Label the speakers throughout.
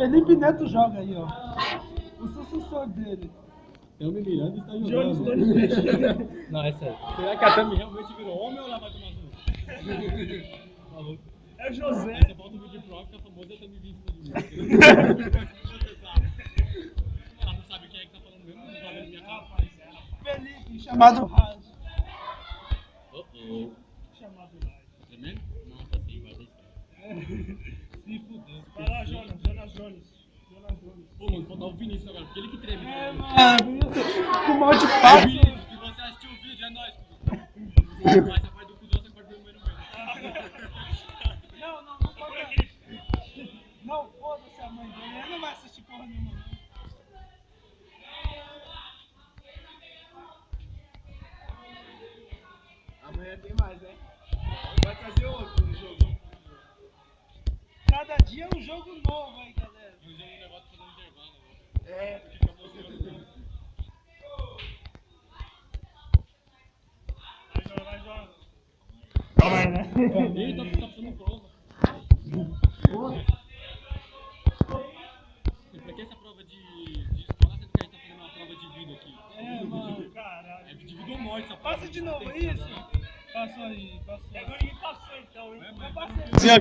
Speaker 1: Felipe Neto joga aí, ó. O sucessor dele.
Speaker 2: Tami Miranda está jogando.
Speaker 1: Jones Tony Peixe.
Speaker 2: Não, é sério. Será que a Tami realmente virou homem ou ela vai tomar azul? Falou.
Speaker 1: É José.
Speaker 2: Aí você bota o vídeo pro que a famosa Tami vir em cima de mim. Ela não sabe quem é que tá falando mesmo, não tá vendo minha cara.
Speaker 1: Felipe, chamado Raj. Chamado Raj.
Speaker 2: Tá tremendo? Não, tá sim, vai deixar.
Speaker 1: Se fudeu.
Speaker 3: Vai lá, Jonas.
Speaker 2: Pô, mano, falta o Vinícius agora, porque ele que treme.
Speaker 1: Com mal de papo.
Speaker 2: Vinícius, se você assistiu o vídeo, é nóis, pô. Mas a parte do cuzão, você pode ver no meio.
Speaker 1: Não pode. Não, foda-se a mãe dele. Ele não vai assistir porra nenhuma, não.
Speaker 3: Amanhã tem mais, né? Vai trazer outro no jogo.
Speaker 1: Cada dia é um jogo novo aí, galera.
Speaker 2: E o jogo negócio fazendo intervalo.
Speaker 3: É. Vai, Jonas. Calma aí, né?
Speaker 2: Ele tá fazendo prova. E pra que essa prova de escola, sendo que a gente tá fazendo uma prova de vida aqui?
Speaker 1: É, mano.
Speaker 3: Caralho.
Speaker 2: É de vida ou morte essa prova.
Speaker 1: Passa de novo, é isso? Passou aí, passou.
Speaker 3: E agora ninguém passou então, hein?
Speaker 1: Eu passei.
Speaker 3: Vai.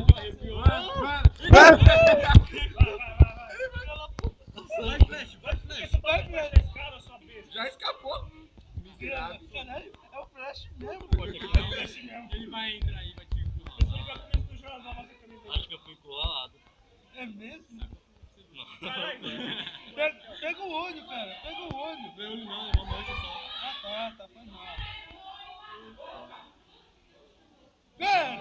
Speaker 2: Vai, flash.
Speaker 3: Vai, esse cara, sua besta.
Speaker 4: Já escapou. Miserável.
Speaker 1: Caralho, é o Flash mesmo, pô.
Speaker 2: Ele vai entrar aí, vai te empurrar.
Speaker 5: Acho que eu fui encurralado.
Speaker 1: É mesmo?
Speaker 3: Caralho.
Speaker 1: Pega o olho, cara. Pega o olho.
Speaker 2: Não é olho não, é uma mancha só.
Speaker 1: Ah, tá, foi mal. Velho!